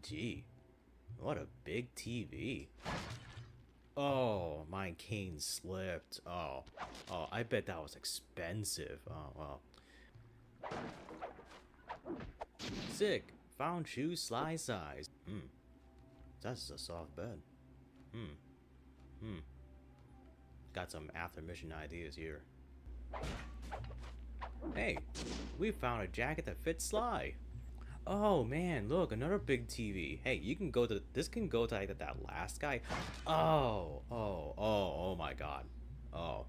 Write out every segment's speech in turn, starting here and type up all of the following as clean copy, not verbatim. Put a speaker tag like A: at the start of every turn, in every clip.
A: OMG. What a big TV. Oh, my cane slipped. Oh, I bet that was expensive. Oh, well. Sick. Found shoe slide size. That's a soft bed. Got some after mission ideas here. Hey, we found a jacket that fits Sly. Oh man, look, another big TV. Hey, you can go to this can go to like that last guy. Oh my god. Oh.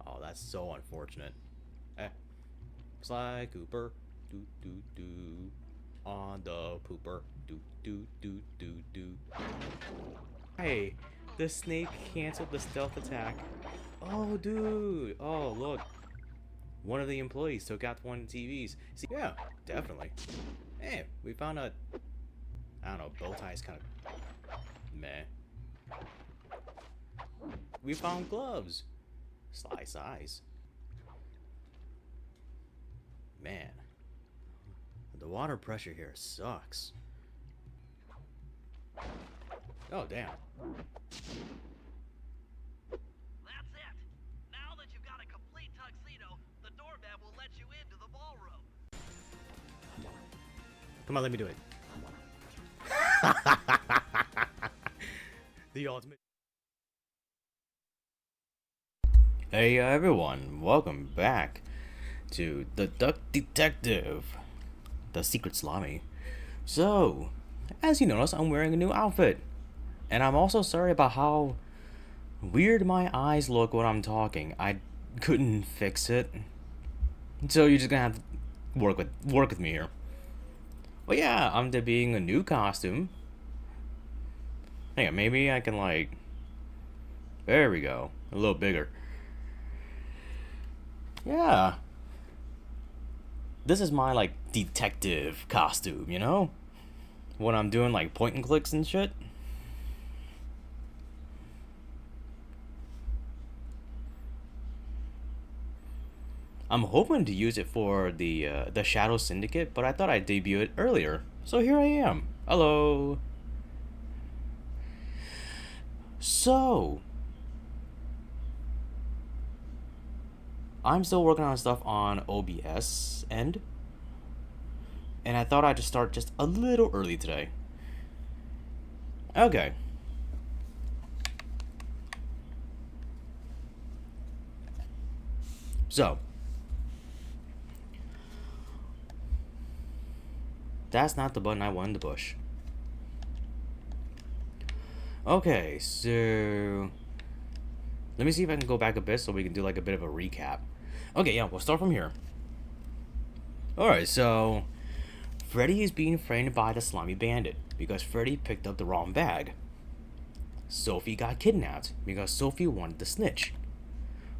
A: Oh, that's so unfortunate. Eh. Sly Cooper. Do do do. On the pooper. Do do do do do. Hey, the snake canceled the stealth attack. Oh dude. Oh look. One of the employees took out one of the TVs. See, yeah, definitely. Hey, we found a... I don't know, bow tie's kind of... meh. We found gloves. Sly size. Man. The water pressure here sucks. Oh, damn.
B: That's it. Now that you've got a complete tuxedo, the doorman will let you into the ballroom.
A: Come on, let me do it. The ultimate. Hey everyone, welcome back to the Duck Detective, the Secret Salami. So, as you notice, I'm wearing a new outfit. And I'm also sorry about how weird my eyes look when I'm talking. I couldn't fix it. So you're just gonna have to work with me here. Well, yeah, I'm being a new costume. Hang on, maybe I can like... There we go. A little bigger. Yeah. This is my like detective costume, you know? When I'm doing like point and clicks and shit. I'm hoping to use it for the Shadow Syndicate, but I thought I'd debut it earlier. So here I am. Hello. So, I'm still working on stuff on OBS end, and I thought I'd just start just a little early today. Okay. So, that's not the button I wanted to push. Okay, so let me see if I can go back a bit so we can do like a bit of a recap. Okay, yeah, we'll start from here. Alright, so Freddy is being framed by the Salami Bandit because Freddy picked up the wrong bag. Sophie got kidnapped because Sophie wanted to snitch.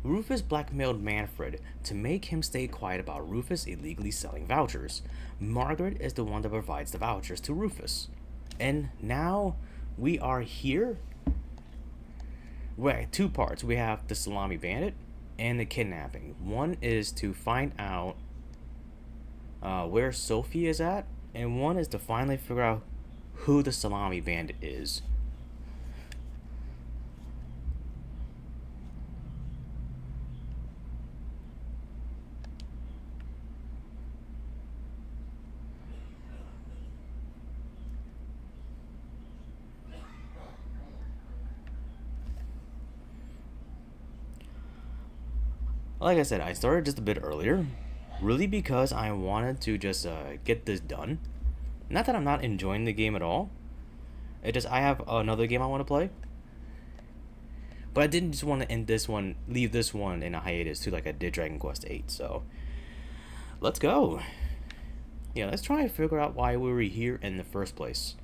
A: Rufus blackmailed Manfred to make him stay quiet about Rufus illegally selling vouchers. Margaret is the one that provides the vouchers to Rufus. And now we are here. Well, two parts. We have the Salami Bandit and the kidnapping. One is to find out where Sophie is at, and one is to finally figure out who the Salami Bandit is. Like I said, I started just a bit earlier, really because I wanted to just get this done. Not that I'm not enjoying the game at all. It just I have another game I want to play, but I didn't just want to end this one, leave this one in a hiatus too, like I did Dragon Quest VIII. So let's go. Yeah, let's try and figure out why we were here in the first place.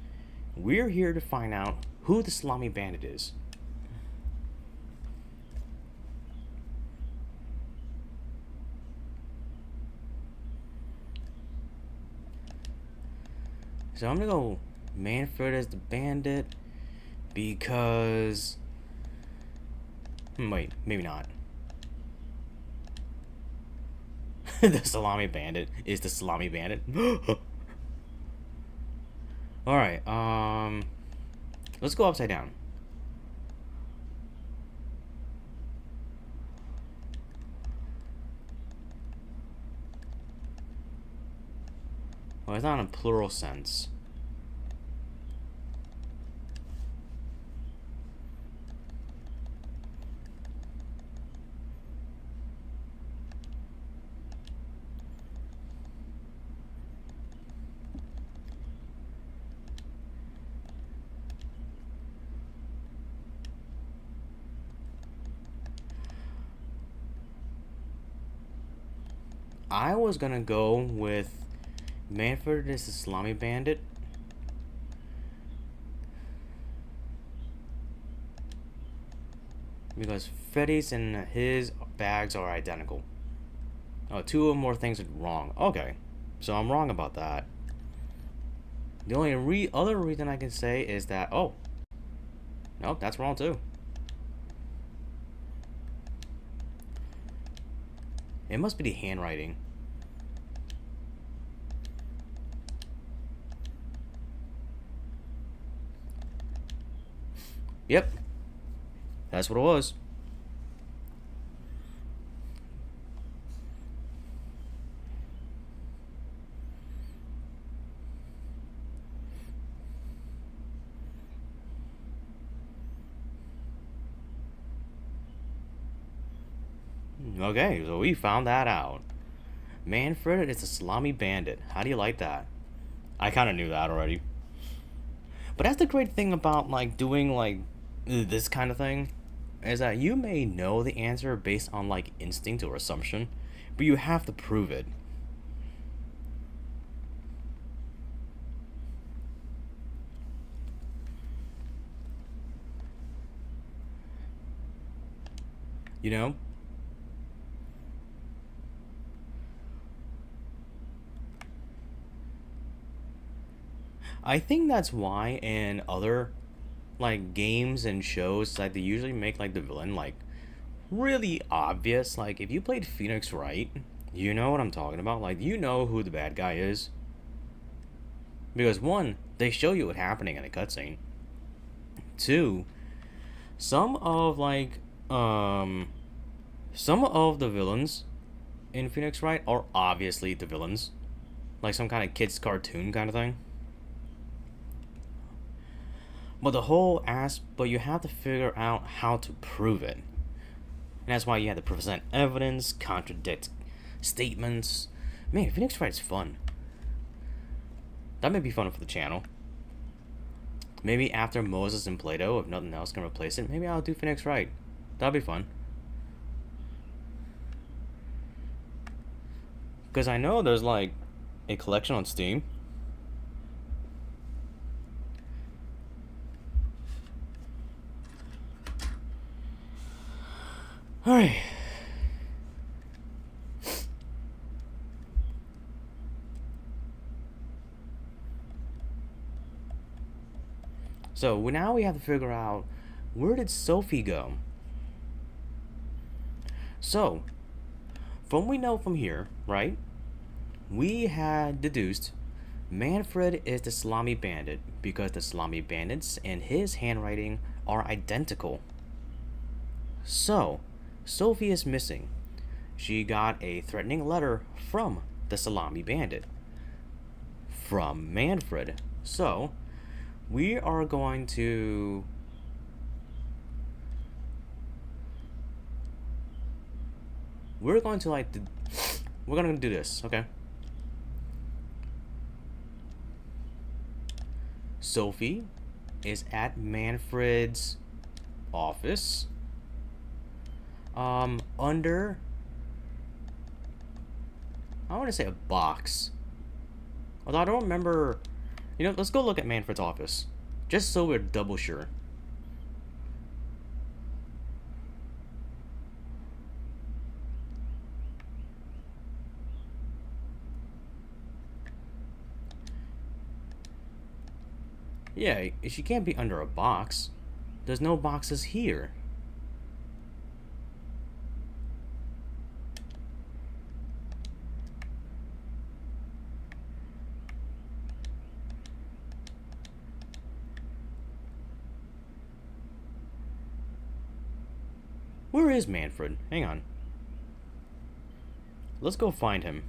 A: We're here to find out who the Salami Bandit is. So I'm gonna go Manfred as the bandit because... wait, maybe not. The Salami Bandit is the Salami Bandit. Alright, let's go upside down. Well, it's not in a plural sense. I was gonna go with Manfred is the Salami Bandit. Because Freddy's and his bags are identical. Oh, two or more things are wrong. Okay, so I'm wrong about that. The only other reason I can say is that, oh, nope, that's wrong too. It must be the handwriting. Yep, that's what it was. Okay, so we found that out. Manfred is a Salami Bandit. How do you like that? I kind of knew that already. But that's the great thing about like doing like this kind of thing is that you may know the answer based on like instinct or assumption, but you have to prove it. You know? I think that's why in other like games and shows like they usually make like the villain like really obvious. Like if you played Phoenix Wright, you know what I'm talking about. Like you know who the bad guy is because one, they show you what happening in a cutscene. Two, some of like some of the villains in Phoenix Wright are obviously the villains, like some kind of kids cartoon kind of thing. But but you have to figure out how to prove it. And that's why you have to present evidence, contradict statements. Man, Phoenix Wright's fun. That may be fun for the channel. Maybe after Moses and Plato, if nothing else can replace it, maybe I'll do Phoenix Wright. That'll be fun. Because I know there's like a collection on Steam. Alright. So now we have to figure out where did Sophie go? So, from we know from here, right? We had deduced Manfred is the Salami Bandit because the Salami Bandits and his handwriting are identical. So, Sophie is missing. She got a threatening letter from the Salami Bandit. From Manfred. So, we are going to we're going to like we're gonna do this, okay? Sophie is at Manfred's office. Under I want to say a box. Although I don't remember. You know, let's go look at Manfred's office. Just so we're double sure. Yeah, she can't be under a box. There's no boxes here. Where is Manfred? Hang on. Let's go find him.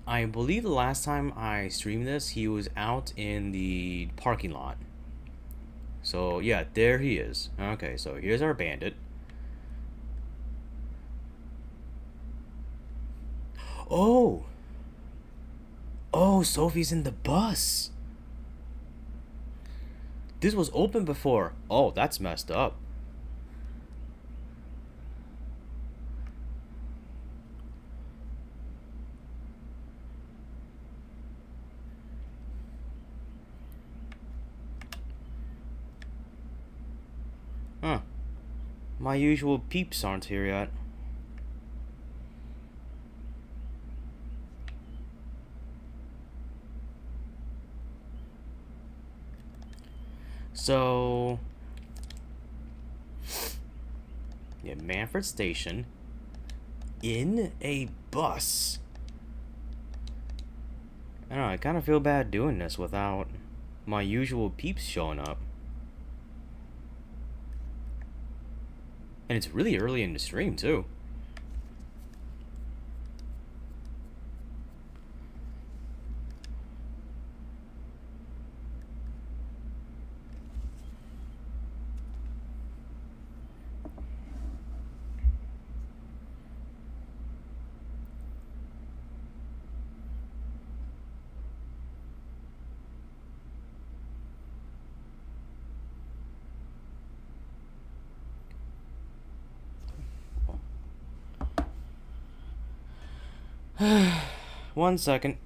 A: I believe the last time I streamed this, he was out in the parking lot. So, yeah, there he is. Okay, so here's our bandit. Oh! Oh, Sophie's in the bus! This was open before. Oh, that's messed up. Huh. My usual peeps aren't here yet. So... yeah, Manfred Station. In a bus. I don't know, I kind of feel bad doing this without my usual peeps showing up. And it's really early in the stream, too. One second.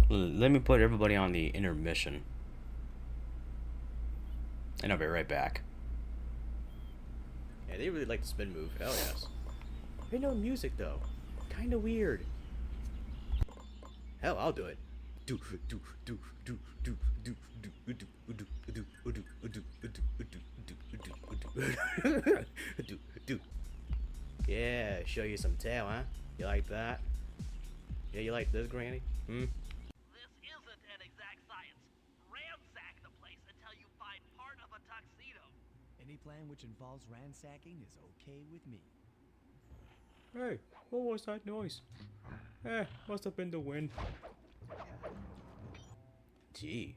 A: Let me put everybody on the intermission. And I'll be right back. Yeah, they really like the spin move. Hell yes. Hey, no music though. Kinda weird. Hell, I'll do it. Do do do do do do do do do do do do do. Yeah, show you some tail, huh? You like that? Yeah, you like this, Granny? Hmm?
B: This isn't an exact science. Ransack the place until you find part of a tuxedo.
C: Any plan which involves ransacking is okay with me.
A: Hey, what was that noise? Must have been the wind. Gee,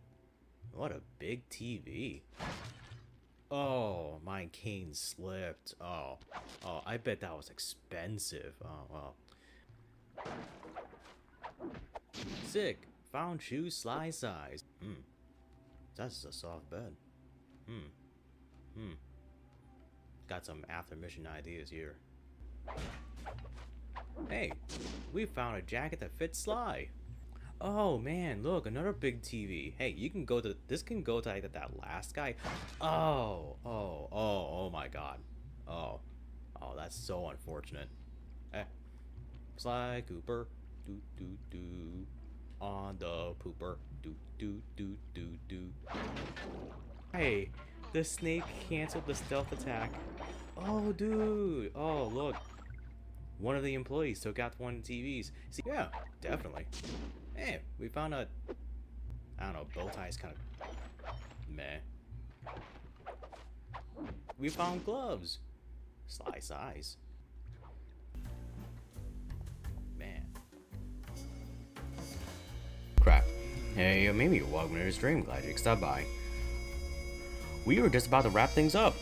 A: what a big TV. Oh, my cane slipped. Oh, I bet that was expensive. Oh, well. Sick. Found shoe size. That's a soft bed. Got some after mission ideas here. Hey, we found a jacket that fits Sly. Oh man, look, another big TV. Hey, you can go to this can go to like that last guy. Oh my god. Oh, that's so unfortunate. Sly Cooper, do do do, on the pooper, do do do do do. Hey, the snake canceled the stealth attack. Oh dude, oh look. One of the employees took out one of the TVs. See, yeah, definitely. Hey, we found a... I don't know, bow tie's kind of... meh. We found gloves. Sly size. Man. Crap. Hey, maybe you're welcome to the stream. Glad you stopped by. We were just about to wrap things up.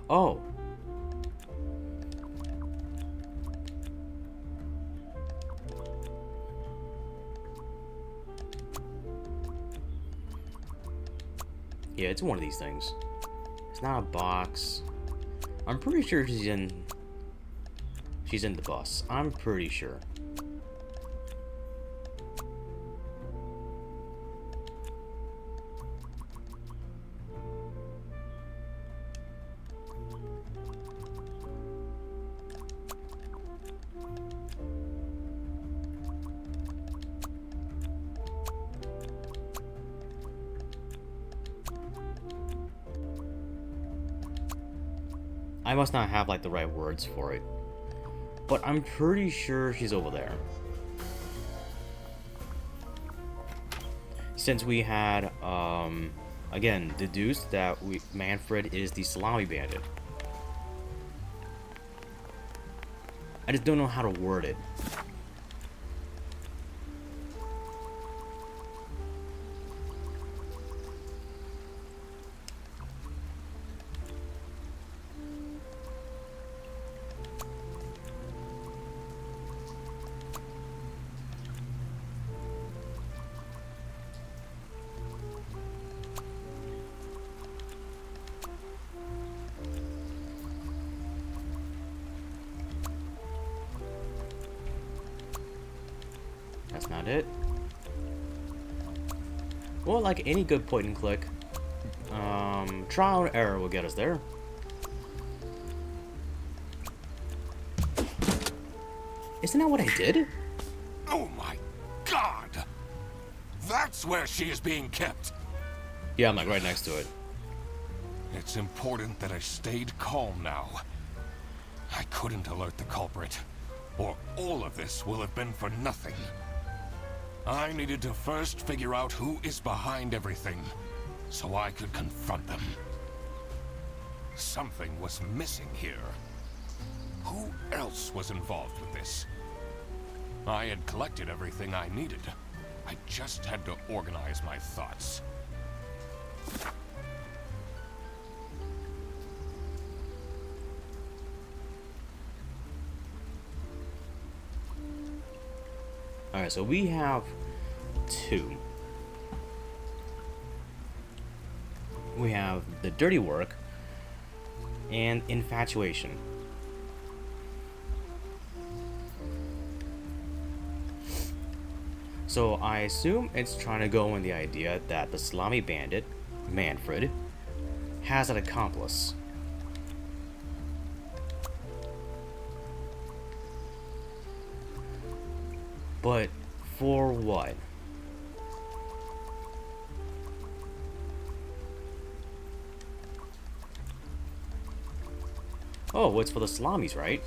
A: Oh. Yeah, it's one of these things. It's not a box. I'm pretty sure she's in the bus. I'm pretty sure. I must not have like the right words for it. But I'm pretty sure she's over there. Since we had again deduced that Manfred is the Salami bandit. I just don't know how to word it. That's not it. Well, like any good point and click, trial and error will get us there. Isn't that what I did?
D: Oh my god! That's where she is being kept!
A: Yeah, I'm like right next to it.
D: It's important that I stayed calm now. I couldn't alert the culprit, or all of this will have been for nothing. I needed to first figure out who is behind everything, so I could confront them. Something was missing here. Who else was involved with this? I had collected everything I needed. I just had to organize my thoughts.
A: Alright, so we have two. We have the dirty work and infatuation. So I assume it's trying to go in the idea that the Salami bandit, Manfred, has an accomplice. But for what? Oh, it's for the Salamis, right?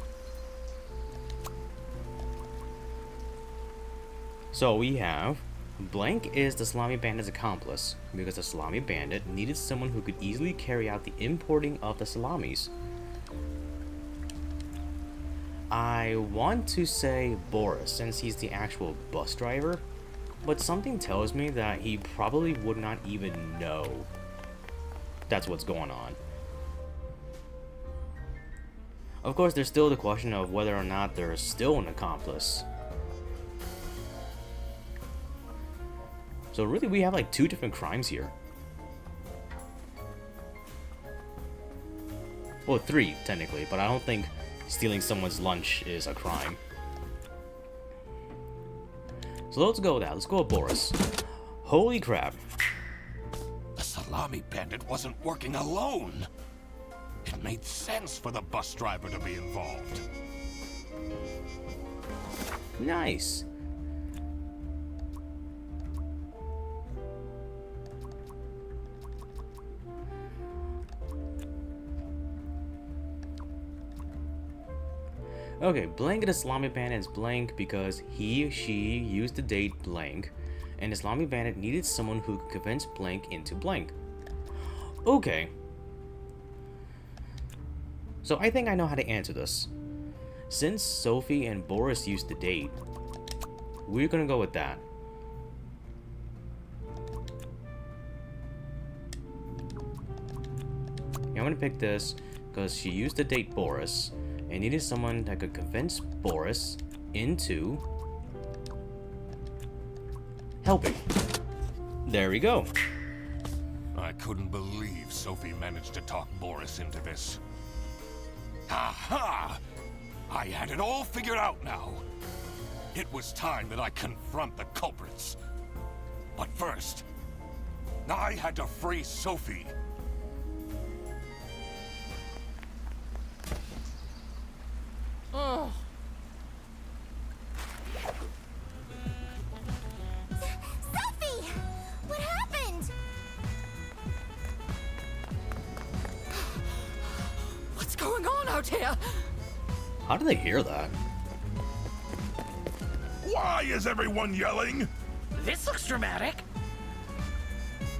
A: So we have blank is the Salami bandit's accomplice because the Salami bandit needed someone who could easily carry out the importing of the salamis. I want to say Boris since he's the actual bus driver, but something tells me that he probably would not even know that's what's going on. Of course, there's still the question of whether or not there's still an accomplice. So really, we have like two different crimes here. Well, three, technically, but I don't think stealing someone's lunch is a crime. So let's go with that. Let's go with Boris. Holy crap.
D: The Salami bandit wasn't working alone. It made sense for the bus driver to be involved.
A: Nice. Okay, blank the Salami bandit is blank because she used the date blank, and the Salami bandit needed someone who could convince blank into blank. Okay. So I think I know how to answer this. Since Sophie and Boris used the date, we're gonna go with that. Yeah, I'm gonna pick this because she used to date Boris and needed someone that could convince Boris into helping. There we go.
D: I couldn't believe Sophie managed to talk Boris into this. Aha! I had it all figured out now. It was time that I confront the culprits. But first, I had to free Sophie.
E: Oh.
F: Sophie! What happened?
E: What's going on out here?
A: How did they hear that?
D: Why is everyone yelling?
B: This looks dramatic.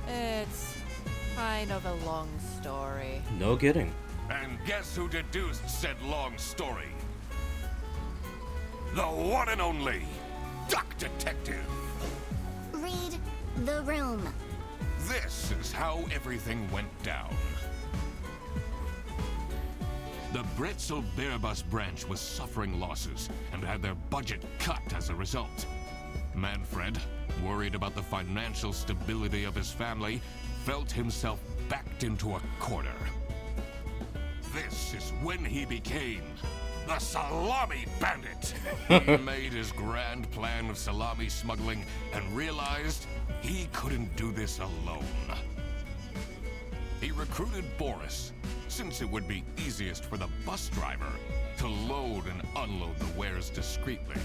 E: It's kind of a long story.
A: No kidding.
D: And guess who deduced said long story? The one and only Duck Detective.
F: Read the room.
D: This is how everything went down. The Bretzel Bearbus branch was suffering losses and had their budget cut as a result. Manfred, worried about the financial stability of his family, felt himself backed into a corner. This is when he became the Salami Bandit. He made his grand plan of salami smuggling and realized he couldn't do this alone. He recruited Boris, since it would be easiest for the bus driver to load and unload the wares discreetly.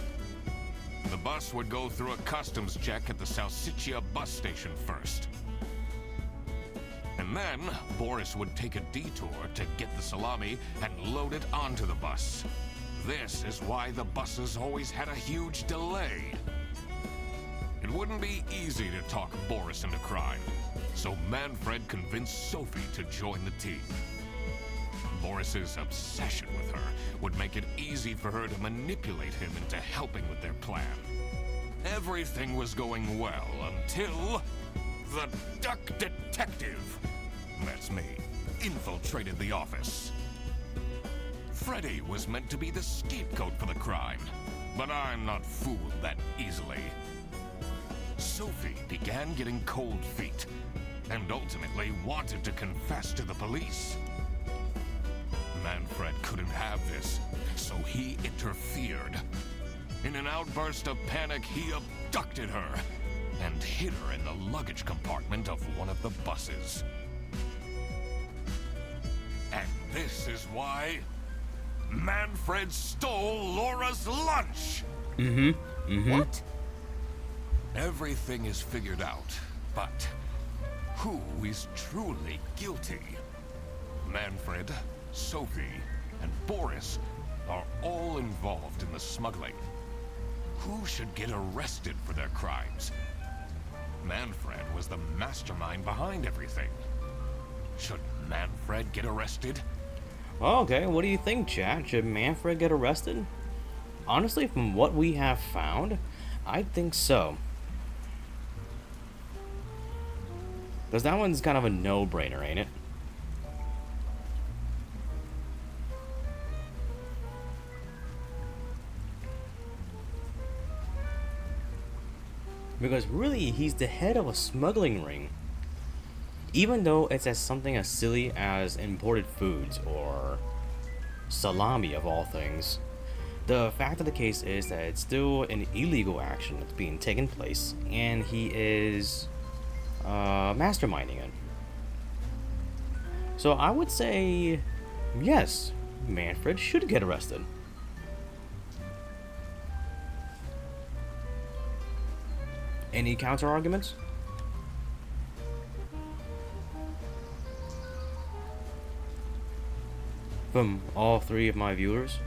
D: The bus would go through a customs check at the Salsiccia bus station first. And then, Boris would take a detour to get the salami and load it onto the bus. This is why the buses always had a huge delay. It wouldn't be easy to talk Boris into crime, so Manfred convinced Sophie to join the team. Boris's obsession with her would make it easy for her to manipulate him into helping with their plan. Everything was going well until the Duck Detective, that's me, infiltrated the office. Freddy was meant to be the scapegoat for the crime, but I'm not fooled that easily. Sophie began getting cold feet, and ultimately wanted to confess to the police. Manfred couldn't have this, so he interfered. In an outburst of panic, he abducted her and hid her in the luggage compartment of one of the buses. And this is why Manfred stole Laura's lunch!
E: What?
D: Everything is figured out, but who is truly guilty? Manfred, Sophie, and Boris are all involved in the smuggling. Who should get arrested for their crimes? Manfred was the mastermind behind everything. Should Manfred get arrested?
A: Okay, what do you think, chat? Should Manfred get arrested? Honestly, from what we have found, I think so. Because that one's kind of a no-brainer, ain't it? Because really, he's the head of a smuggling ring. Even though it's as something as silly as imported foods or salami of all things, the fact of the case is that it's still an illegal action that's being taken place, and he is masterminding it. So I would say, yes, Manfred should get arrested. Any counter arguments? From all three of my viewers?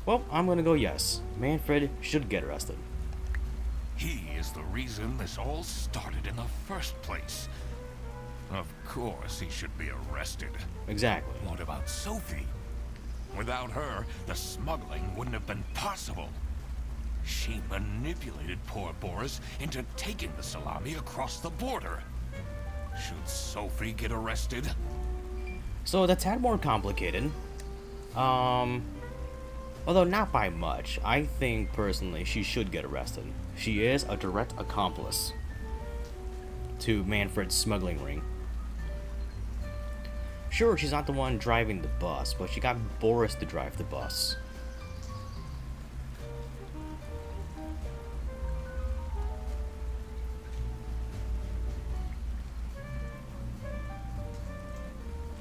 A: Well, I'm gonna go yes. Manfred should get arrested.
D: He is the reason this all started in the first place. Of course, he should be arrested.
A: Exactly.
D: What about Sophie? Without her, the smuggling wouldn't have been possible. She manipulated poor Boris into taking the salami across the border. Should Sophie get arrested?
A: So that's a tad more complicated. Although not by much. I think personally she should get arrested. She is a direct accomplice to Manfred's smuggling ring. Sure, she's not the one driving the bus, but she got Boris to drive the bus.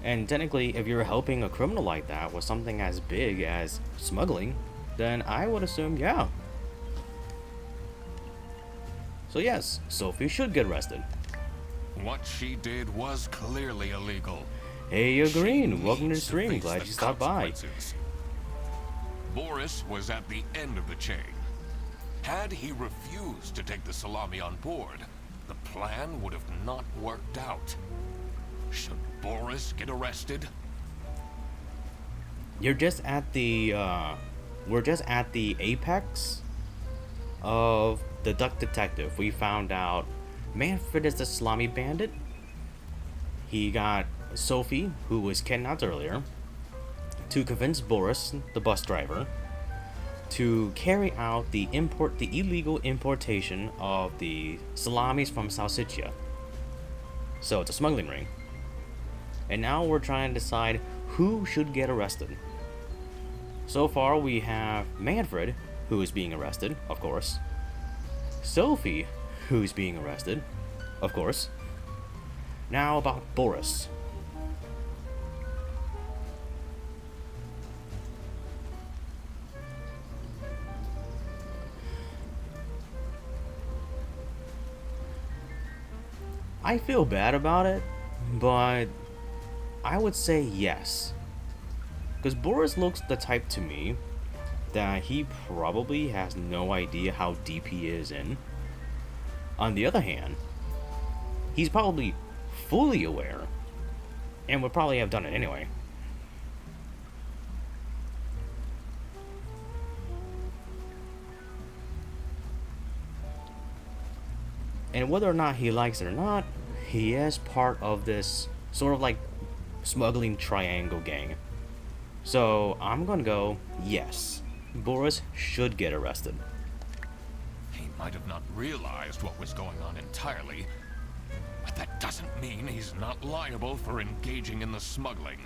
A: And technically, if you're helping a criminal like that with something as big as smuggling, then I would assume, yeah. So yes, Sophie should get arrested.
D: What she did was clearly illegal.
A: Hey, you're
D: She
A: green. Welcome to the
D: needs
A: stream.
D: face
A: Glad
D: the
A: you stopped by.
D: consequences. Boris was at the end of the chain. Had he refused to take the salami on board, the plan would have not worked out. Should Boris get arrested?
A: You're just at the, we're just at the apex of the Duck Detective. We found out Manfred is the salami bandit. He got Sophie, who was kidnapped earlier, to convince Boris, the bus driver, to carry out the illegal importation of the salamis from Salsiccia. So it's a smuggling ring. And now we're trying to decide who should get arrested. So far we have Manfred, who is being arrested, of course. Sophie, who's being arrested, of course. Now about Boris. I feel bad about it, but I would say yes. Because Boris looks the type to me that he probably has no idea how deep he is in. On the other hand, he's probably fully aware and would probably have done it anyway. And whether or not he likes it or not, he is part of this sort of like smuggling triangle gang. So I'm gonna go yes. Boris should get arrested.
D: He might have not realized what was going on entirely, but that doesn't mean he's not liable for engaging in the smuggling.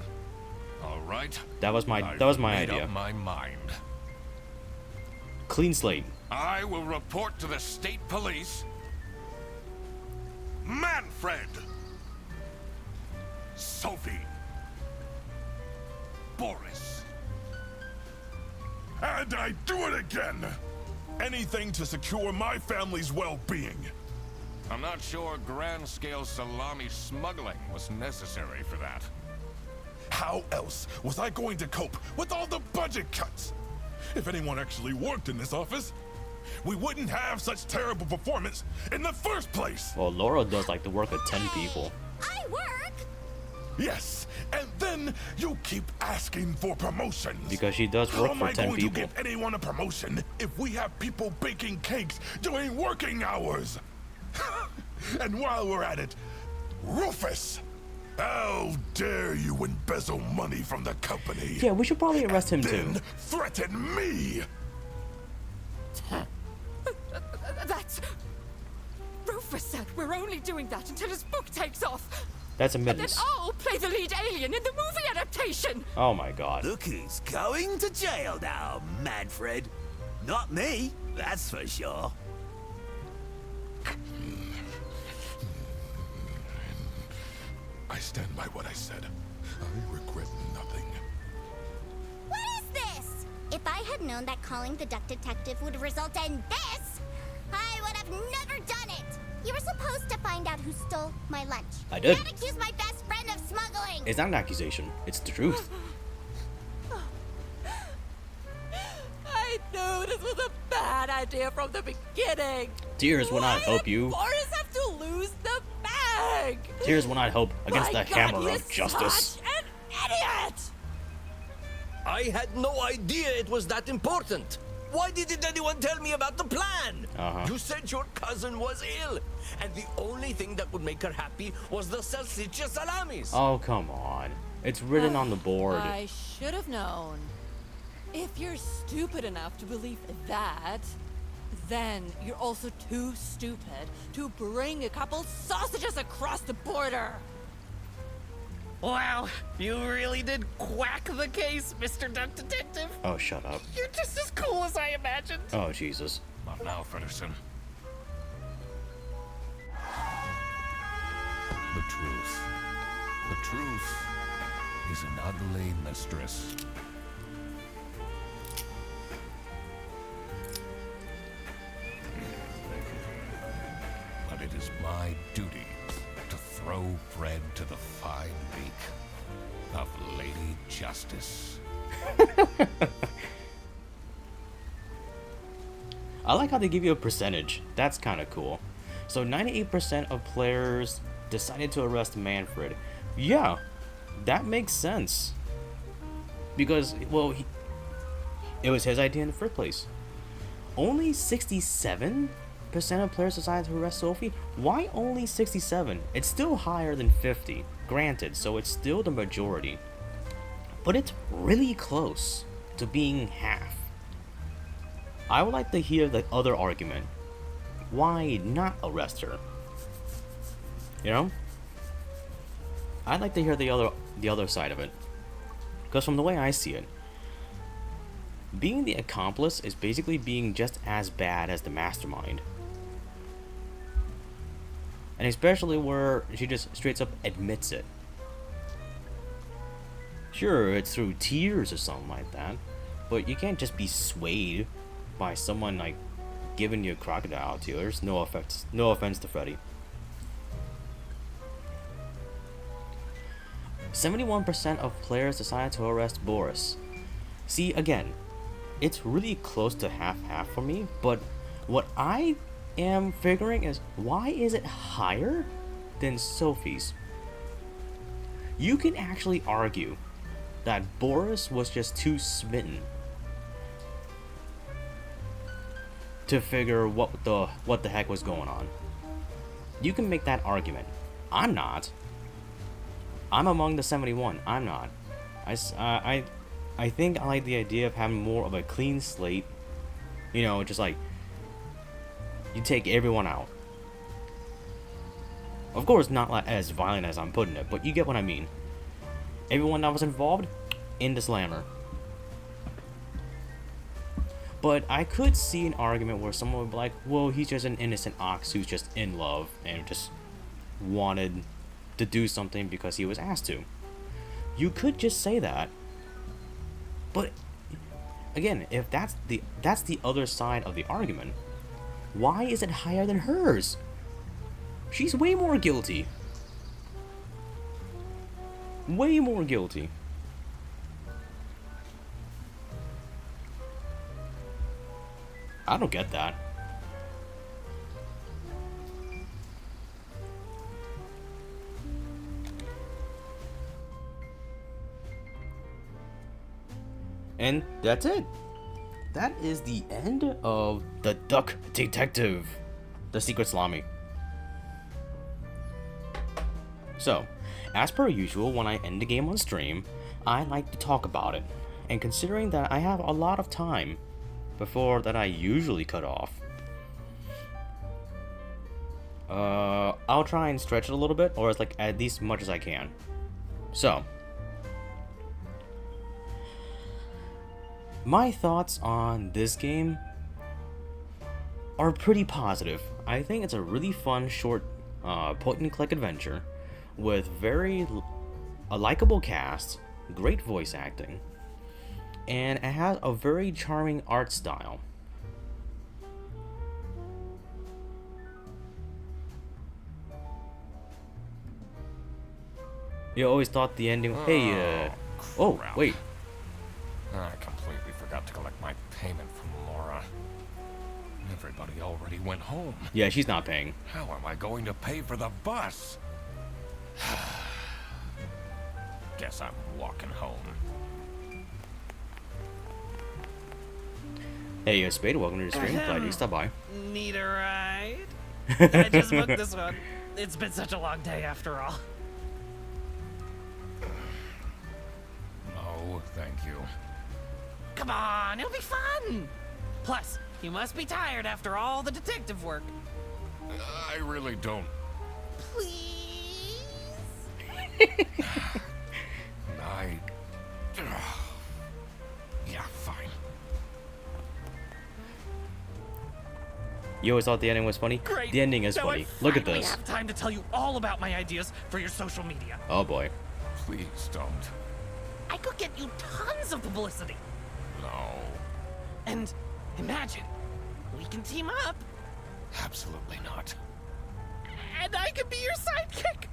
D: All right?
A: That was my
D: I've made
A: idea.
D: up my mind.
A: Clean slate.
D: I will report to the state police. Manfred! Sophie! Boris!
G: And I do it again! Anything to secure my family's well-being.
D: I'm not sure grand-scale salami smuggling was necessary for that.
G: How else was I going to cope with all the budget cuts? If anyone actually worked in this office, we wouldn't have such terrible performance in the first place!
A: Well, Laura does like to work with 10 people.
F: I work!
G: Yes, and then you keep asking for promotions.
A: Because she does
G: How
A: work
G: am
A: for
G: I
A: 10
G: going
A: people.
G: to give anyone a promotion if we have people baking cakes during working hours? And while we're at it, Rufus! How dare you embezzle money from the company?
A: Yeah, we should probably arrest him
G: Then
A: too.
G: threaten me!
E: That's... Rufus said we're only doing that until his book takes off.
A: That's
E: And then
A: admittance.
E: I'll play the lead alien in the movie adaptation.
A: Oh my god.
H: Look who's going to jail now, Manfred. Not me, that's for sure.
G: I stand by what I said. I regret nothing.
F: What is this? If I had known that calling the Duck Detective would result in this, I would have never done it! You were supposed to find out who stole my lunch.
A: I did.
F: And accuse my best friend of smuggling!
A: It's not an accusation. It's the truth.
E: bad idea from the beginning.
A: Tears will not help you.
E: Boris have to lose the bag.
A: Tears will not help against
E: My
A: the
E: God,
A: hammer
E: you're
A: of justice.
E: such an idiot.
H: I had no idea it was that important. Why didn't anyone tell me about the plan? You said your cousin was ill, and the only thing that would make her happy was the salsiccia salamis.
A: Oh, come on. It's written on the board.
E: I should have known. If you're stupid enough to believe that, then you're also too stupid to bring a couple sausages across the border.
B: Wow, you really did quack the case, Mr. Duck Detective.
A: Oh, shut up.
B: You're just as cool as I imagined.
A: Oh, Jesus.
D: Not now, Fredderson. The truth. The truth is an ugly mistress. But it is my duty to throw bread to the fine beak of Lady Justice.
A: I like how they give you a percentage. That's kind of cool. So 98% of players decided to arrest Manfred. Yeah, that makes sense. Because, well, it was his idea in the first place. Only 67% of players decided to arrest Sophie? Why only 67? It's still higher than 50, granted, so it's still the majority. But it's really close to being half. I would like to hear the other argument. Why not arrest her? You know? I'd like to hear the other side of it. Because from the way I see it, being the accomplice is basically being just as bad as the mastermind. And especially where she just straight up admits it. Sure, it's through tears or something like that, but you can't just be swayed by someone like giving you crocodile tears. No offense to Freddy. 71% of players decided to arrest Boris. See, again, it's really close to half-half for me, but what I am figuring is, why is it higher than Sophie's? You can actually argue that Boris was just too smitten to figure what the heck was going on. You can make that argument. I'm not. I'm among the 71. I'm not. I think I like the idea of having more of a clean slate. You know, just like you take everyone out. Of course, not like as violent as I'm putting it, but you get what I mean. Everyone that was involved in the slammer. But I could see an argument where someone would be like, well, he's just an innocent ox who's just in love and just wanted to do something because he was asked to. You could just say that. But again, if that's the other side of the argument, why is it higher than hers? She's way more guilty. Way more guilty. I don't get that. And that's it. That is the end of The Duck Detective, The Secret Salami. So, as per usual, when I end the game on stream, I like to talk about it. And considering that I have a lot of time before that I usually cut off, I'll try and stretch it a little bit, or as like at least as much as I can. So, my thoughts on this game are pretty positive. I think it's a really fun, short, point-and-click adventure with a likable cast, great voice acting, and it has a very charming art style. You always thought the ending. Oh, wait.
D: I completely forgot to collect my payment from Laura. Everybody already went home.
A: Yeah, she's not paying.
D: How am I going to pay for the bus? Guess I'm walking home.
A: Hey, Spade, welcome to the stream. Glad you stopped by.
B: Need a ride? I just booked this one. It's been such a long day after all.
D: No, thank you.
B: Come on, it'll be fun. Plus, you must be tired after all the detective work.
D: I really don't.
B: Please?
D: Yeah, fine.
A: You always thought the ending was funny?
B: Great.
A: The ending is
B: Now
A: funny.
B: I
A: Look at
B: finally
A: this.
B: have time to tell you all about my ideas for your social media.
A: Oh boy.
D: Please don't.
B: I could get you tons of publicity.
D: No.
B: And imagine, we can team up,
D: Absolutely not.
B: and I can be your sidekick.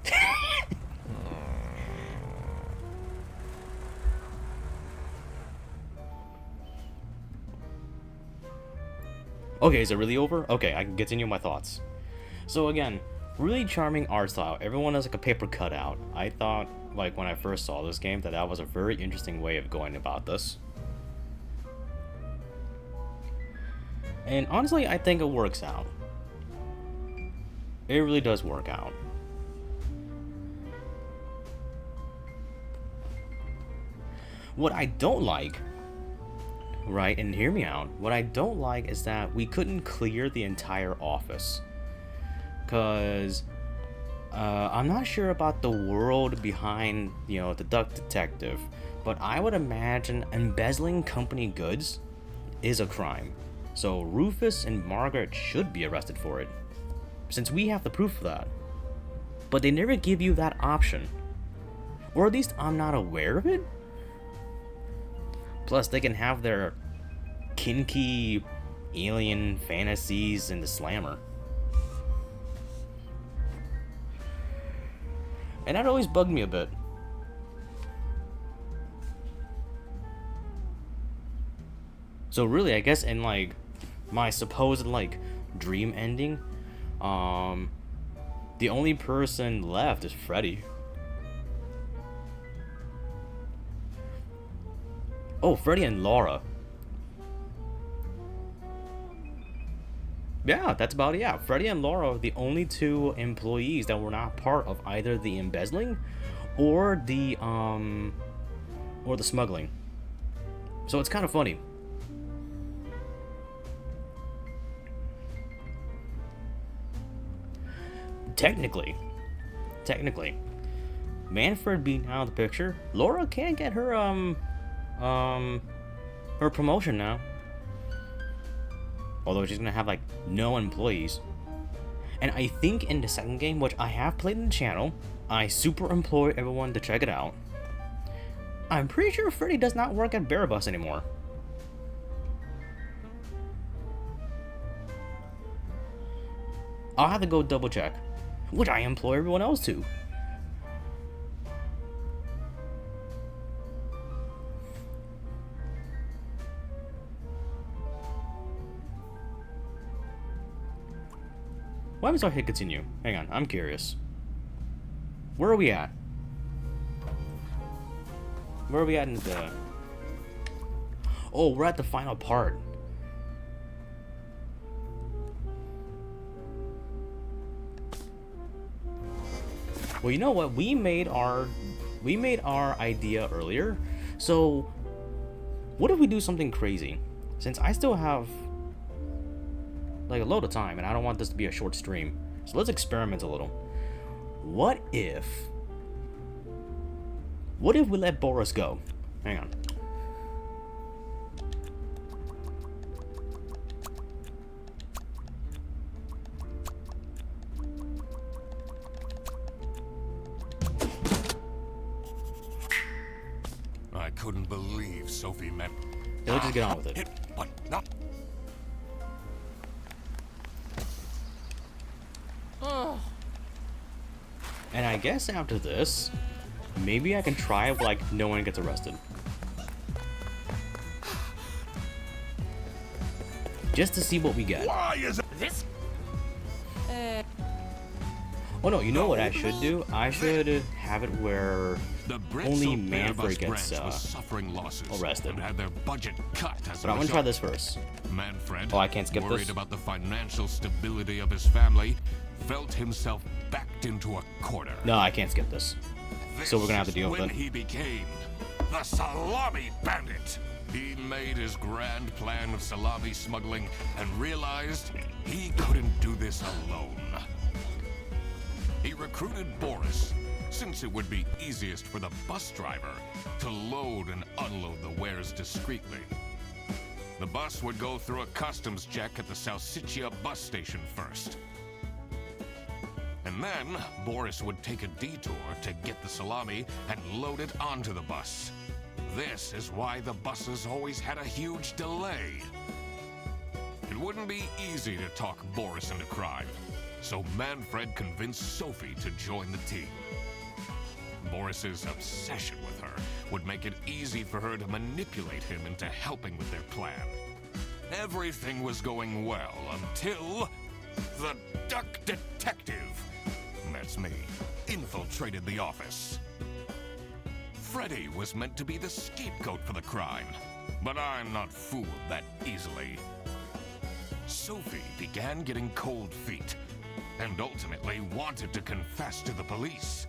A: Okay, is it really over? Okay, I can continue my thoughts. So again, really charming art style. Everyone is like a paper cutout. I thought, like when I first saw this game, that was a very interesting way of going about this. And honestly, I think it works out. It really does work out. What I don't like, right, and hear me out, what I don't like is that we couldn't clear the entire office. Because I'm not sure about the world behind, you know, the Duck Detective, but I would imagine embezzling company goods is a crime. So Rufus and Margaret should be arrested for it, since we have the proof of that. But they never give you that option. Or at least I'm not aware of it. Plus, they can have their kinky alien fantasies in the slammer. And that always bugged me a bit. So really, I guess in like my supposed like dream ending, the only person left is Freddy. Oh, Freddy and Laura. Yeah, that's about it. Yeah, Freddy and Laura are the only two employees that were not part of either the embezzling or the smuggling. So it's kind of funny. Technically, Manfred being out of the picture, Laura can't get her her promotion now. Although she's gonna have like no employees. And I think in the second game, which I have played in the channel, I super implore everyone to check it out. I'm pretty sure Freddy does not work at Barabus anymore. I'll have to go double check, which I implore everyone else to. Why was I hit continue? Hang on, I'm curious. Where are we at? Where are we at in the... Oh, we're at the final part. Well, you know what? We made our idea earlier. So, what if we do something crazy? Since I still have like a load of time, and I don't want this to be a short stream. So let's experiment a little. What if we let Boris go? Hang on.
D: I couldn't believe Sophie met.
A: Yeah, let's just get on with it.
D: Hit, but not.
A: And I guess after this, maybe I can try if like no one gets arrested. just to see what we get.
G: Why is it?
H: This
A: Oh no, you know what I should do? I should have it where
D: The
A: only
D: Bretzel
A: Manfred
D: Airbus
A: gets
D: branch was suffering losses
A: arrested.
D: and had their budget cut as
A: But
D: a
A: I'm gonna try
D: result.
A: this first.
D: Manfred,
A: Oh, I can't skip
D: worried
A: this?
D: about the financial stability of his family, felt himself backed into a corner.
A: No, I can't skip this. So we're gonna have to
D: This
A: deal
D: is
A: with
D: when
A: it.
D: he became the Salami Bandit. He made his grand plan of salami smuggling and realized he couldn't do this alone. He recruited Boris, since it would be easiest for the bus driver to load and unload the wares discreetly. The bus would go through a customs check at the Salsiccia bus station first. And then, Boris would take a detour to get the salami and load it onto the bus. This is why the buses always had a huge delay. It wouldn't be easy to talk Boris into crime, so Manfred convinced Sophie to join the team. Boris's obsession with her would make it easy for her to manipulate him into helping with their plan. Everything was going well until the Duck Detective, that's me, infiltrated the office. Freddy was meant to be the scapegoat for the crime, but I'm not fooled that easily. Sophie began getting cold feet and ultimately wanted to confess to the police.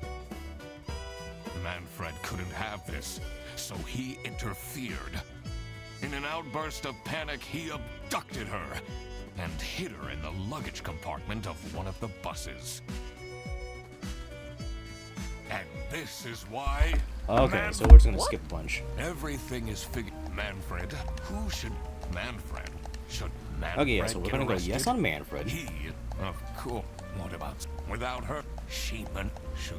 D: Manfred couldn't have this, so he interfered. In an outburst of panic, he abducted her and hid her in the luggage compartment of one of the buses. And this is why...
A: Okay, so we're just gonna skip a bunch.
D: Everything is figured. Manfred, who should... Manfred? Should Manfred
A: Okay, yeah, so we're
D: get
A: gonna go
D: arrested?
A: yes on Manfred.
D: He, of course. What about... Without her, should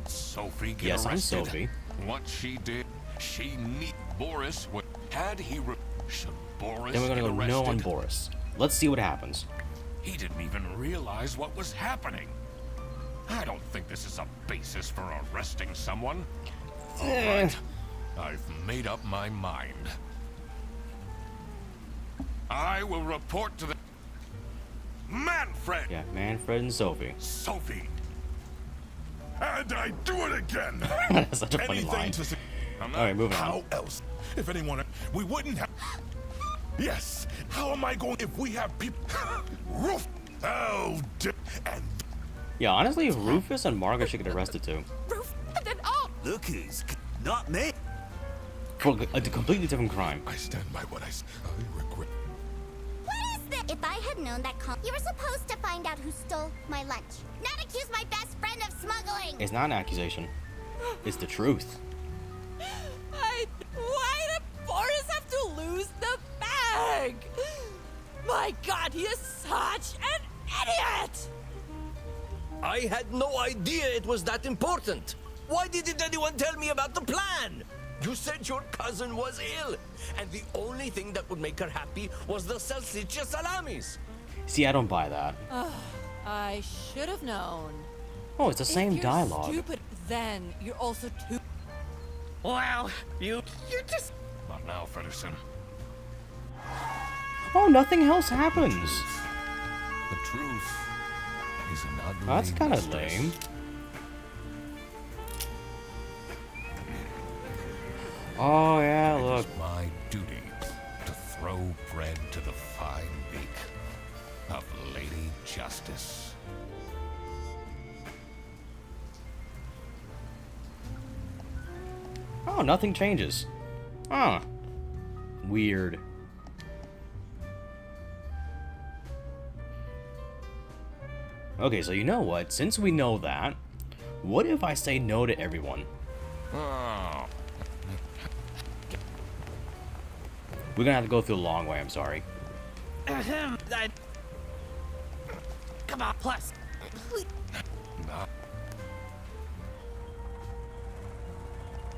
D: Sophie get
A: Yes, I'm
D: arrested?
A: Sophie.
D: What she did, she need... Boris would... Had he... Should Boris
A: Then we're gonna
D: get
A: go
D: arrested?
A: no on Boris. Let's see what happens.
D: He didn't even realize what was happening. I don't think this is a basis for arresting someone. All right, I've made up my mind. I will report to the... Manfred!
A: Yeah, Manfred and Sophie.
D: Sophie!
G: And I do it again.
A: That's such a funny
G: Anything
A: line.
G: to say.
A: Alright, moving on.
G: How else? If anyone, we wouldn't have. Yes. How am I going if we have people? Roof. Oh, and
A: Yeah, honestly, Rufus and Margaret should get arrested too.
E: Roof, and then oh,
C: Look who's not me.
A: For a completely different crime.
G: I stand by what I regret.
F: What is this? If I had known that you were supposed to find out who stole my lunch, not accuse my best friend of smuggling.
A: It's not an accusation. It's the truth.
E: why did Boris have to lose the bag? My God, he is such an idiot!
H: I had no idea it was that important. Why didn't anyone tell me about the plan? You said your cousin was ill, and the only thing that would make her happy was the salsiccia salamis.
A: See, I don't buy that.
E: I should have known.
A: Oh, it's the same
E: If you're
A: dialogue.
E: stupid, then you're also too.
H: Well, you're just...
D: Not now, Fredderson.
A: Oh, nothing else happens.
D: The truth is an ugly
A: That's kind of
D: mistress.
A: lame. Oh, yeah, look.
D: It's my duty to throw bread to the fine beak of Lady Justice.
A: Oh, nothing changes. Huh. Weird. Okay, so you know what? Since we know that, what if I say no to everyone?
D: Oh,
A: We're gonna have to go through the long way, I'm sorry.
H: Come on, plus.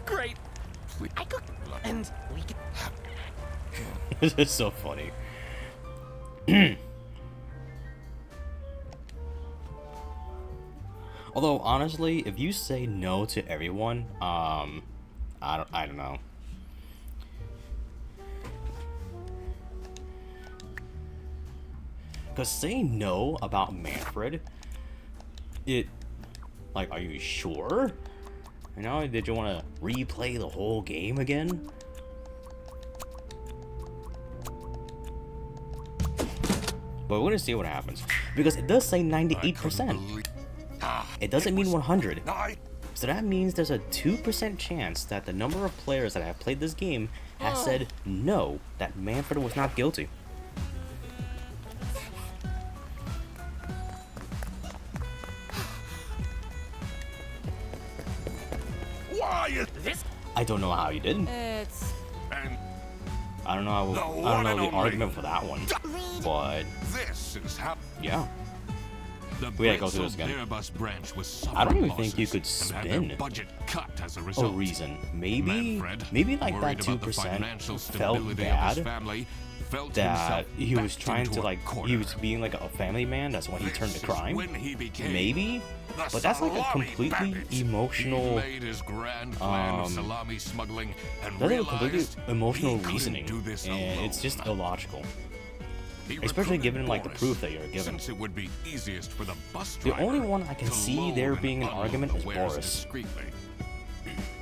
H: Great. I cook, and we can...
A: This is so funny. Although, honestly, if you say no to everyone, I don't know. Because saying no about Manfred, like, are you sure? You know, did you want to replay the whole game again? But we're gonna see what happens. Because it does say 98%. It doesn't mean 100. So that means there's a 2% chance that the number of players that have played this game has said no, that Manfred was not guilty.
G: Why is
H: This
A: I don't know how you did.
E: It's
G: and
A: I don't know how,
G: The
A: I
G: one
A: don't know
G: and
A: the
G: only.
A: argument for that one. But
G: this is how
A: yeah.
D: The
A: We gotta go through this again.
D: Airbus branch was
A: I don't even
D: suffering
A: think you
D: losses
A: could
D: and had their
A: spin
D: budget cut as a
A: a
D: result.
A: reason. Maybe
D: Manfred,
A: like
D: worried
A: that
D: about the
A: 2%
D: financial
A: felt
D: stability of his
A: bad
D: family, felt
A: that
D: himself
A: he was
D: backed
A: trying
D: into
A: to
D: a
A: like
D: corner.
A: he was being like a family man. That's why he turned to
D: This is
A: crime.
D: when he became
A: Maybe,
G: the
A: but that's like a
G: Salami
A: completely
G: bandit.
D: He
A: emotional.
D: made his grand plan of salami smuggling and
A: That's a
D: realized
A: completely emotional
D: he couldn't
A: reasoning,
D: do this
A: and it's just
D: alone.
A: illogical.
D: He
A: especially
D: recruited
A: given like the
D: Boris,
A: proof that you're given.
D: Since it would be easiest for the bus
A: The
D: driver
A: only one I can
D: to
A: see
D: load
A: there
D: and
A: being an
D: unload
A: argument
D: the
A: is
D: wares
A: Boris.
D: discreetly.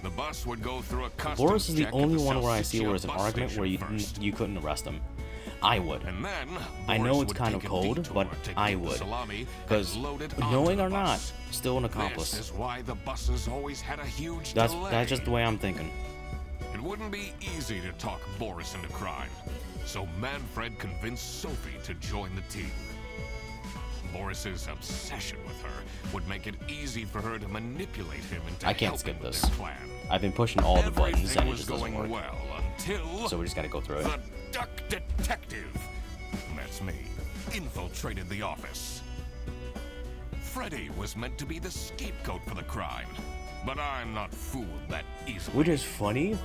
D: The bus would go through a customs
A: Boris is the
D: check at
A: only one
D: South
A: where I see
D: Sitio
A: where it's an
D: bus
A: argument where
D: station first.
A: you couldn't arrest him. I would.
D: And then
A: I know
D: Boris
A: it's
D: would
A: kind of
D: take a
A: cold,
D: detour
A: but
D: to
A: I
D: get the
A: would.
D: salami
A: Because
D: and load it onto
A: knowing
D: the
A: or not,
D: bus.
A: still an
D: This
A: accomplice.
D: is why the buses always had a huge
A: That's
D: delay.
A: just the way I'm thinking.
D: It wouldn't be easy to talk Boris into crime, so Manfred convinced Sophie to join the team. Boris's obsession with her would make it easy for her to manipulate him into
A: I can't
D: helping
A: skip
D: with
A: this.
D: their plan.
A: I've been pushing all the buttons
D: Everything
A: and it
D: was
A: just doesn't
D: going
A: work.
D: well until
A: So we just gotta go through it.
D: the Duck Detective, that's me, infiltrated the office. Freddy was meant to be the scapegoat for the crime, but I'm not fooled that easily.
A: Which is funny,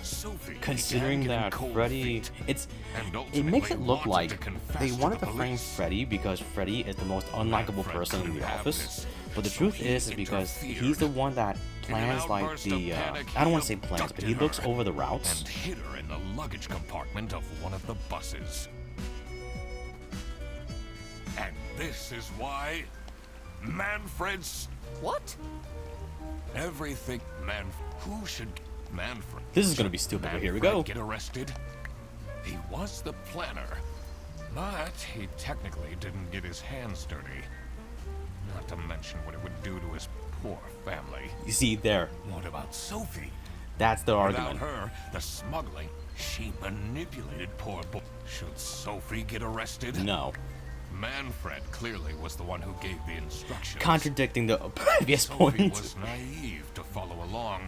D: Sophie
A: considering
D: began
A: that
D: getting cold
A: Freddy,
D: feet
A: it
D: and
A: makes it
D: ultimately
A: look
D: wanted
A: like
D: to confess
A: they
D: to
A: wanted
D: the
A: to frame
D: police.
A: Freddy because Freddy is the most unlikable
D: Manfred
A: person in
D: couldn't
A: the
D: have
A: office.
D: this,
A: But the
D: so
A: truth
D: he
A: is because he's
D: interfered.
A: the one that
D: In an
A: plans like
D: outburst of
A: the
D: panic,
A: I don't want to
D: he
A: say plans, but he
D: abducted
A: looks
D: her
A: over the routes.
D: and hid her in the luggage compartment of one of the buses. And this is why Manfred's
E: what?
D: everything. Who should Manfred?
A: This is gonna be stupid, but here we
D: Manfred
A: go.
D: Get arrested. He was the planner, but he technically didn't get his hands dirty. Not to mention what it would do to his poor family.
A: You see there,
D: What about Sophie?
A: that's the
D: Without
A: argument.
D: her, the smuggling, she manipulated poor boy. Should Sophie get arrested?
A: No,
D: Manfred clearly was the one who gave the instructions.
A: contradicting the previous
D: Sophie
A: point.
D: was naive to follow along,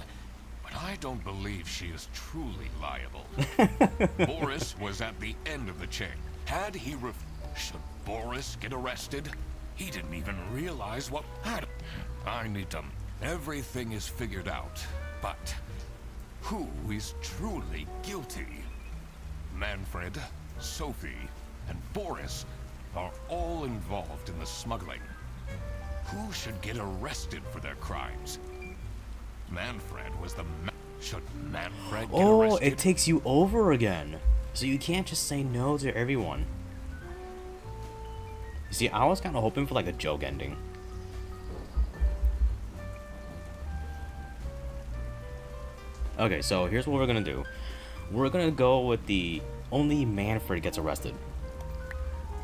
D: but I don't believe she is truly liable. Boris was at the end of the chain. Had he should Boris get arrested? He didn't even realize what had. I need to. Everything is figured out, but who is truly guilty? Manfred, Sophie, and Boris are all involved in the smuggling. Who should get arrested for their crimes? Manfred was the should Manfred get
A: Oh,
D: arrested?
A: it takes you over again. So you can't just say no to everyone. You see, I was kind of hoping for like a joke ending. Okay, so here's what we're gonna do. We're gonna go with the only Manfred gets arrested.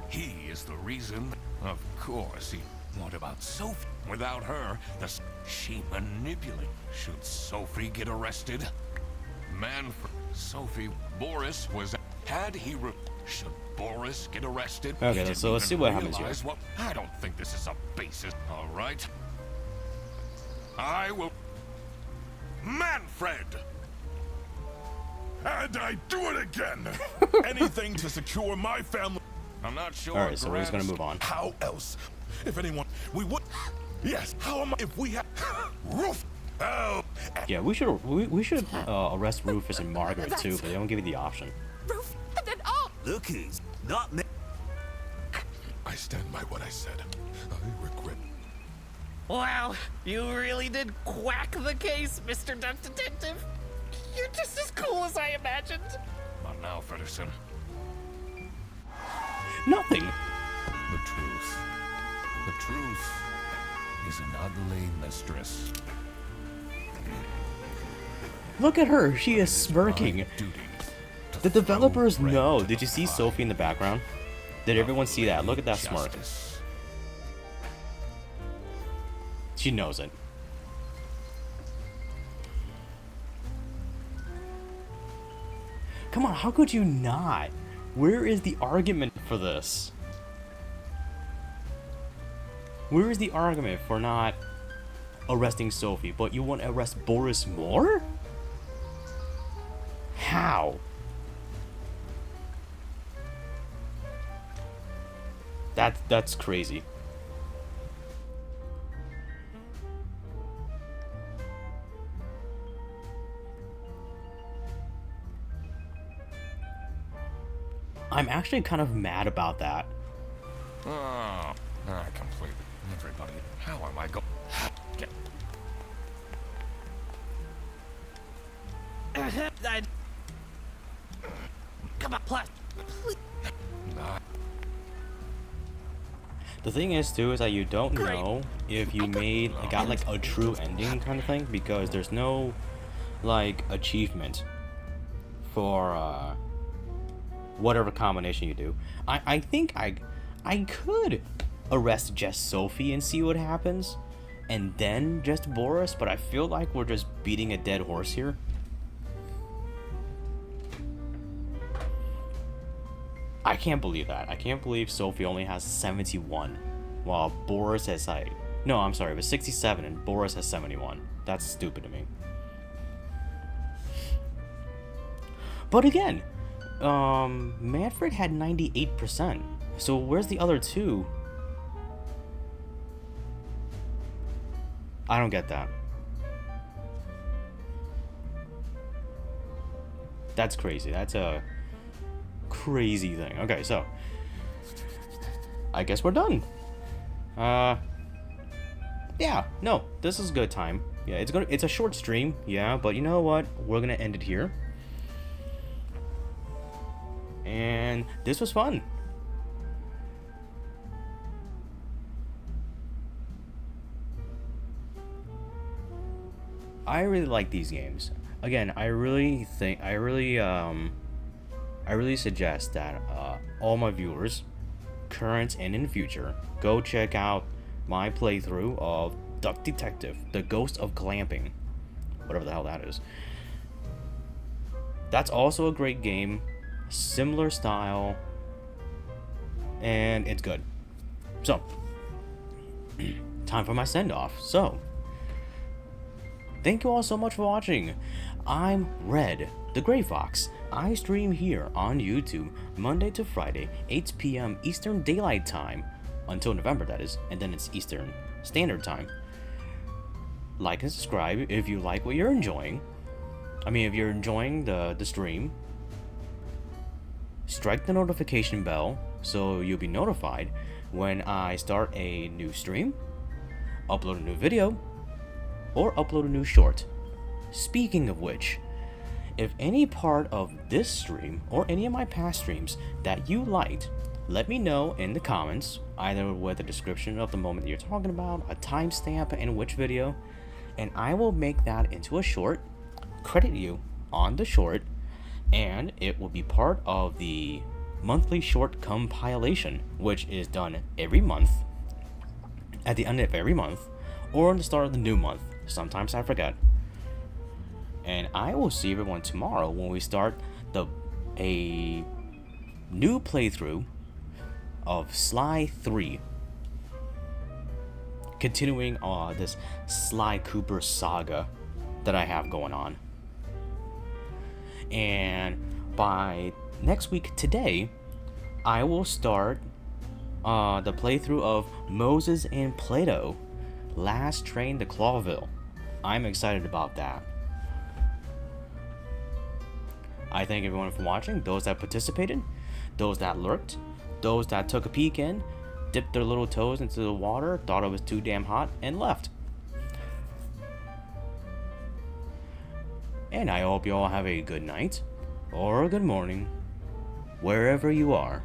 D: He is the reason. Of course, he. What about Sophie? Without her, she manipulated. Should Sophie get arrested? Manfred, Sophie, Boris was. Had he. Should Boris get arrested?
A: Okay,
D: He didn't
A: so let's
D: even
A: see what happens here.
D: realize I don't think this is a basis. All right. I will. Manfred.
G: And I do it again! Anything to secure my family.
D: I'm not sure.
A: All right, so we're just gonna move on.
G: How else? If anyone, we would. Yes. How am I? If we have roof. Oh.
A: Yeah, we should arrest Rufus and Margaret too, but they don't give you the option.
E: Roof, and then oh!
H: Look who's not me.
G: I stand by what I said. I regret.
B: Wow, you really did quack the case, Mr. Duck Detective. You're just as cool as I imagined.
D: Not now, Fredderson.
A: Nothing.
D: The truth. The truth is an ugly mistress.
A: Look at her. She is
D: My
A: smirking.
D: duty to
A: The developers
D: throw red
A: know.
D: to
A: Did you
D: the
A: see Sophie in the
D: fire.
A: background? Did everyone see that? Look at that smirk.
D: Justice.
A: She knows it. Come on, how could you not? Where is the argument for this? Where is the argument for not arresting Sophie, but you want to arrest Boris more? How? That's crazy. I'm actually kind of mad about that.
D: Oh, I completely. Everybody, how am I going? Get.
B: Come on, plus.
A: The thing is too is that you don't know if you got like a true ending kind of thing, because there's no like achievement for whatever combination you do. I think I could arrest just Sophie and see what happens, and then just Boris, but I feel like we're just beating a dead horse here. I can't believe that. I can't believe Sophie only has 71, while Boris has like... No, I'm sorry, it was 67 and Boris has 71. That's stupid to me. But again, Manfred had 98%. So where's the other two? I don't get that. That's crazy. That's a crazy thing. Okay, so I guess we're done. Yeah, no, this is a good time. Yeah, it's a short stream, yeah, but you know what? We're gonna end it here. And this was fun. I really like these games. Again, I really suggest that all my viewers, current and in future, go check out my playthrough of Duck Detective, The Ghost of Glamping, whatever the hell that is. That's also a great game, similar style, and it's good. So, time for my send-off. So, thank you all so much for watching. I'm Red, the Gray Fox. I stream here on YouTube Monday to Friday, 8 p.m. Eastern Daylight Time, until November that is, and then it's Eastern Standard Time. Like and subscribe if you like what you're enjoying. If you're enjoying the stream. Strike the notification bell so you'll be notified when I start a new stream, upload a new video, or upload a new short. Speaking of which, if any part of this stream or any of my past streams that you liked, let me know in the comments, either with a description of the moment that you're talking about, a timestamp, and which video, and I will make that into a short, credit you on the short, and it will be part of the monthly short compilation, which is done every month, at the end of every month, or in the start of the new month. Sometimes I forget. And I will see everyone tomorrow when we start a new playthrough of Sly 3. Continuing this Sly Cooper saga that I have going on. And by next week today, I will start the playthrough of Moses and Plato, Last Train to Clawville. I'm excited about that. I thank everyone for watching, those that participated, those that lurked, those that took a peek in, dipped their little toes into the water, thought it was too damn hot, and left. And I hope you all have a good night, or a good morning, wherever you are.